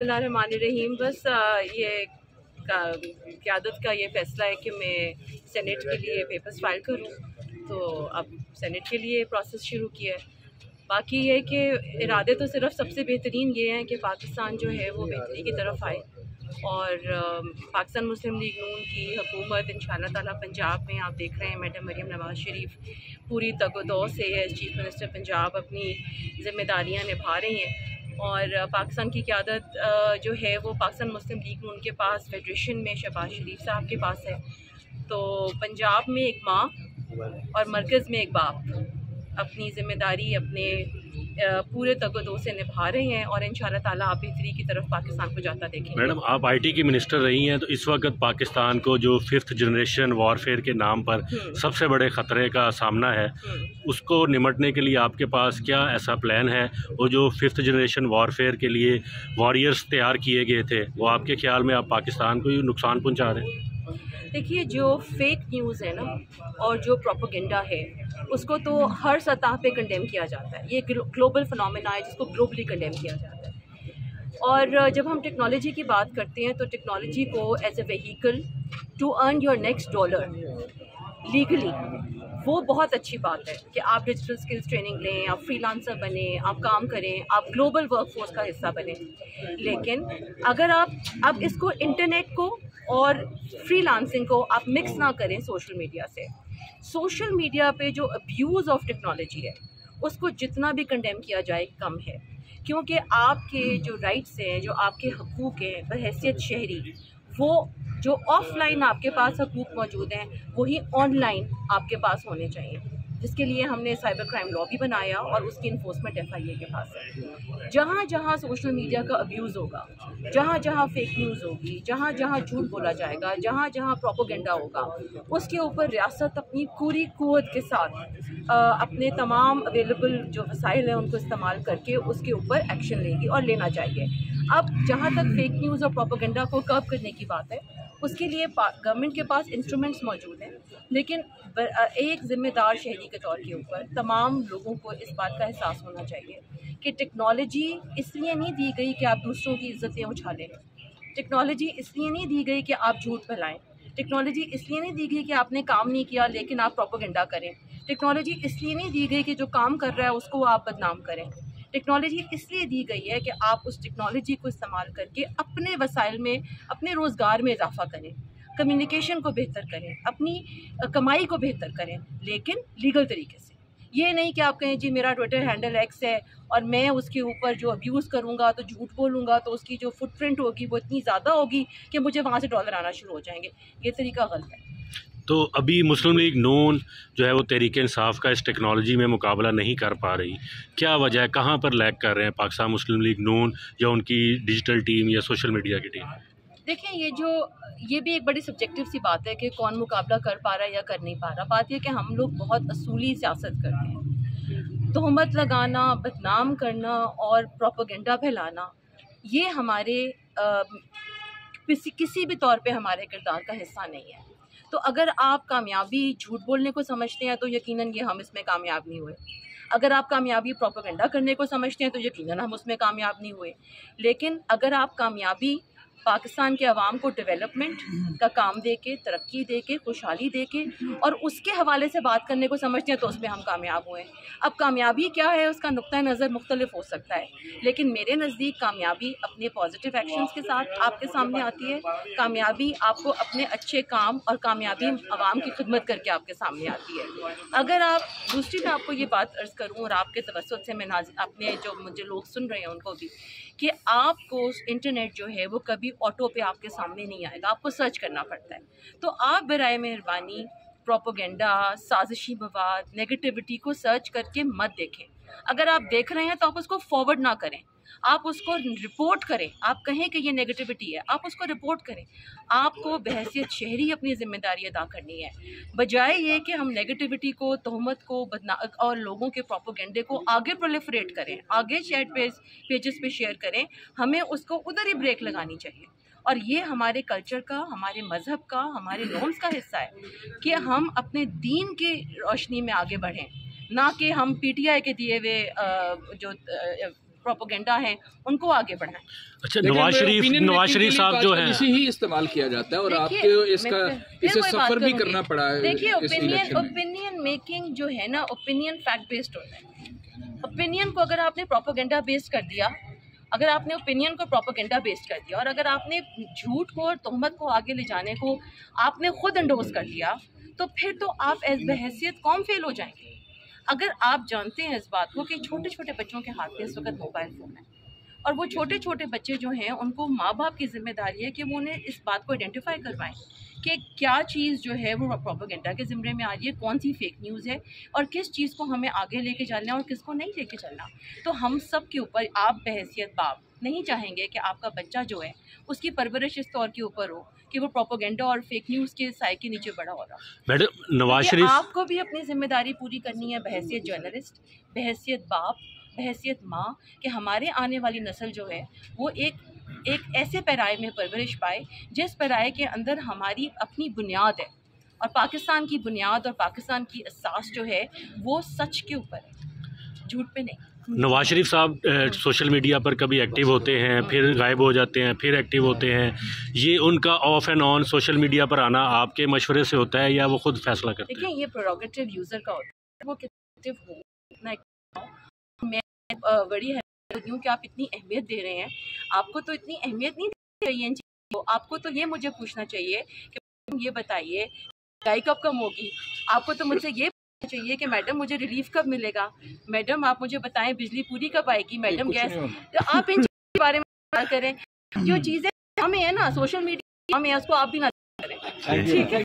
बिस्मिल्लाहिर्रहमानिर्रहीम। बस ये क़यादत का ये फ़ैसला है कि मैं सेनेट के लिए पेपर्स फाइल करूं, तो अब सेनेट के लिए प्रोसेस शुरू किया है। बाकी ये कि इरादे तो सिर्फ सबसे बेहतरीन ये हैं कि पाकिस्तान जो है वो बेहतरी की तरफ आए और पाकिस्तान मुस्लिम लीग नून की हुकूमत इंशाअल्लाह ताला पंजाब में आप देख रहे हैं मैडम मरियम नवाज़ शरीफ पूरी तगदो से चीफ़ मिनिस्टर पंजाब अपनी ज़िम्मेदारियाँ निभा रही हैं और पाकिस्तान की क़यादत जो है वो पाकिस्तान मुस्लिम लीग नून के पास फेडरेशन में शहबाज शरीफ साहब के पास है। तो पंजाब में एक माँ और मरकज़ में एक बाप अपनी ज़िम्मेदारी अपने पूरे तगदो से निभा रहे हैं और इंशाअल्लाह ताला आप बेहतरी की तरफ पाकिस्तान को जाता देखेंगे। मैडम, आप आईटी की मिनिस्टर रही हैं, तो इस वक्त पाकिस्तान को जो 5th जनरेशन वॉरफेयर के नाम पर सबसे बड़े ख़तरे का सामना है, उसको निमटने के लिए आपके पास क्या ऐसा प्लान है? वो जो 5th जनरेशन वॉरफेयर के लिए वॉरियर्स तैयार किए गए थे, वो आपके ख्याल में आप पाकिस्तान को ही नुकसान पहुँचा रहे हैं? देखिए, जो फेक न्यूज़ है ना और जो प्रोपेगेंडा है उसको तो हर सतह पे कंडेम किया जाता है। ये ग्लोबल फिनोमेना है जिसको ग्लोबली कंडेम किया जाता है। और जब हम टेक्नोलॉजी की बात करते हैं तो टेक्नोलॉजी को as a vehicle to earn your next dollar legally, वो बहुत अच्छी बात है कि आप डिजिटल स्किल्स ट्रेनिंग लें, आप फ्रीलांसर बने, आप काम करें, आप ग्लोबल वर्कफोर्स का हिस्सा बने। लेकिन अगर आप इसको इंटरनेट को और फ्रीलांसिंग को आप मिक्स ना करें सोशल मीडिया से। सोशल मीडिया पे जो अब्यूज़ ऑफ टेक्नोलॉजी है उसको जितना भी कंडेम किया जाए कम है, क्योंकि आपके जो राइट्स हैं, जो आपके हकूक़ हैं बहैसियत शहरी, वो जो ऑफलाइन आपके पास हकूक़ मौजूद हैं वही ऑनलाइन आपके पास होने चाहिए, जिसके लिए हमने साइबर क्राइम लॉ भी बनाया और उसकी इन्फोर्समेंट FIA के पास है। जहाँ जहाँ सोशल मीडिया का अब्यूज़ होगा, जहाँ जहाँ फेक न्यूज़ होगी, जहाँ जहाँ झूठ बोला जाएगा, जहाँ जहाँ प्रोपेगेंडा होगा, उसके ऊपर रियासत अपनी पूरी कुव्वत के साथ अपने तमाम अवेलेबल जो वसाइल हैं उनको इस्तेमाल करके उसके ऊपर एक्शन लेगी और लेना चाहिए। अब जहाँ तक फेक न्यूज़ और प्रोपेगेंडा को कर्ब करने की बात है, उसके लिए गवर्नमेंट के पास इंस्ट्रूमेंट्स मौजूद हैं, लेकिन एक ज़िम्मेदार शहरी के तौर के ऊपर तमाम लोगों को इस बात का एहसास होना चाहिए कि टेक्नोलॉजी इसलिए नहीं दी गई कि आप दूसरों की इज़्ज़तें उछालें, टेक्नोलॉजी इसलिए नहीं दी गई कि आप झूठ फैलाएं, टेक्नोलॉजी इसलिए नहीं दी गई कि आपने काम नहीं किया लेकिन आप प्रोपेगेंडा करें, टेक्नोलॉजी इसलिए नहीं दी गई कि जो काम कर रहा है उसको आप बदनाम करें। टेक्नोलॉजी इसलिए दी गई है कि आप उस टेक्नोलॉजी को इस्तेमाल करके अपने वसाइल में, अपने रोज़गार में इजाफा करें, कम्युनिकेशन को बेहतर करें, अपनी कमाई को बेहतर करें, लेकिन लीगल तरीके से। ये नहीं कि आप कहें जी मेरा ट्विटर हैंडल X है और मैं उसके ऊपर जो अब्यूज़ करूँगा, तो झूठ बोलूँगा, तो उसकी जो फुटप्रिंट होगी वो इतनी ज़्यादा होगी कि मुझे वहाँ से डॉलर आना शुरू हो जाएंगे। ये तरीका गलत है। तो अभी मुस्लिम लीग नून जो है वो तहरीक इंसाफ का इस टेक्नोलॉजी में मुकाबला नहीं कर पा रही, क्या वजह है? कहाँ पर लैग कर रहे हैं पाकिस्तान मुस्लिम लीग नून या उनकी डिजिटल टीम या सोशल मीडिया की टीम? देखिए, ये भी एक बड़ी सब्जेक्टिव सी बात है कि कौन मुकाबला कर पा रहा है या कर नहीं पा रहा। बात यह कि हम लोग बहुत असूली सियासत करते हैं। तोहमत लगाना, बदनाम करना और प्रोपेगेंडा फैलाना, ये हमारे किसी भी तौर पे हमारे किरदार का हिस्सा नहीं है। तो अगर आप कामयाबी झूठ बोलने को समझते हैं तो यकीनन ये हम इसमें कामयाब नहीं हुए। अगर आप कामयाबी प्रोपेगेंडा करने को समझते हैं तो यकीनन हम उसमें कामयाब नहीं हुए। लेकिन अगर आप कामयाबी पाकिस्तान के अवाम को डेवलपमेंट का काम दे के, तरक्की दे के, खुशहाली दे के और उसके हवाले से बात करने को समझते हैं तो उसमें हम कामयाब हुए। अब कामयाबी क्या है उसका नुक्ता नज़र मुख्तलिफ हो सकता है, लेकिन मेरे नज़दीक कामयाबी अपने पॉजिटिव एक्शंस के साथ आपके सामने आती है। कामयाबी आपको अपने अच्छे काम और कामयाबी अवाम की खिदमत करके आपके सामने आती है। अगर आप दूसरी मैं आपको ये बात अर्ज़ करूँ और आपके तवज्जुह से मैं अपने जो मुझे लोग सुन रहे हैं उनको भी, कि आपको इंटरनेट जो है वो कभी ऑटो पे आपके सामने नहीं आएगा, आपको सर्च करना पड़ता है। तो आप बराए मेहरबानी प्रोपेगेंडा, साजिशी मवाद, नेगेटिविटी को सर्च करके मत देखें। अगर आप देख रहे हैं तो आप उसको फॉरवर्ड ना करें, आप उसको रिपोर्ट करें। आप कहें कि ये नेगेटिविटी है, आप उसको रिपोर्ट करें। आपको बहैसियत शहरी अपनी ज़िम्मेदारी अदा करनी है, बजाय ये कि हम नेगेटिविटी को, तोहमत को, और लोगों के प्रोपेगेंडे को आगे प्रोलिफरेट करें, आगे चैट पेजेस पे शेयर करें। हमें उसको उधर ही ब्रेक लगानी चाहिए। और ये हमारे कल्चर का, हमारे मज़हब का, हमारे नॉर्म्स का हिस्सा है कि हम अपने दीन की रोशनी में आगे बढ़ें, ना कि हम PTI के दिए हुए जो प्रोपोगेंडा हैं उनको आगे बढ़ाएं। अच्छा, नवाज शरीफ साहब जो है इसी ही इस्तेमाल किया जाता है और आपको इसे सफर भी करना पड़ा है। देखिए, ओपिनियन मेकिंग जो है ना, ओपिनियन फैक्ट बेस्ड होता है। ओपिनियन को अगर आपने प्रोपोगेंडा बेस्ड कर दिया, अगर आपने ओपिनियन को प्रोपोगेंडा बेस्ड कर दिया और अगर आपने झूठ को और तोहमत को आगे ले जाने को आपने खुद एंडोर्स कर दिया, तो फिर तो आप एज बहैसियत कौम फेल हो जाएंगे। अगर आप जानते हैं इस बात को कि छोटे छोटे बच्चों के हाथ में इस वक्त मोबाइल फ़ोन है और वो छोटे छोटे बच्चे जो हैं उनको माँ बाप की जिम्मेदारी है कि वो उन्हें इस बात को आइडेंटिफाई करवाएं कि क्या चीज़ जो है वो प्रोपेगेंडा के ज़िम्मे में आ रही है, कौन सी फेक न्यूज़ है और किस चीज़ को हमें आगे लेके चलना और किसको नहीं लेके चलना। तो हम सब के ऊपर, आप बहैसियत बाप नहीं चाहेंगे कि आपका बच्चा जो है उसकी परवरिश इस तौर के ऊपर हो कि वो प्रोपेगेंडा और फेक न्यूज़ के साए के नीचे बड़ा हो रहा। मैडम, नवाज शरीफ, आपको भी अपनी जिम्मेदारी पूरी करनी है बहैसियत जर्नलिस्ट, बहैसियत बाप, बहैसियत माँ, कि हमारे आने वाली नस्ल जो है वो एक ऐसे पैराए में परवरिश पाए जिस पैराए के अंदर हमारी अपनी बुनियाद है और पाकिस्तान की बुनियाद और पाकिस्तान की असास जो है वो सच के ऊपर है, झूठ पे नहीं। नवाज शरीफ साहब सोशल मीडिया पर कभी एक्टिव होते हैं, फिर गायब हो जाते हैं, फिर एक्टिव होते हैं। ये उनका of and on social media पर आना आपके मशवरे से होता है या वो खुद फैसला करते हैं? देखिए, ये प्रेरोगेटिव यूज़र का होता है, वो कितना हो इतना। मैं बड़ी हैरान हूँ कि आप इतनी अहमियत दे रहे हैं। आपको तो इतनी अहमियत नहीं देनी चाहिए इन चीज़ों को। आपको तो ये मुझे पूछना चाहिए कि ये बताइए गाय कब कम होगी। आपको तो मुझसे ये चाहिए कि मैडम मुझे रिलीफ कब मिलेगा, मैडम आप मुझे बताएं बिजली पूरी कब आएगी, मैडम गैस। तो आप इन चीज़ों के बारे में बात करें, जो चीज़ें हमें है ना सोशल मीडिया में, उसको आप भी ना करें। ठीक है।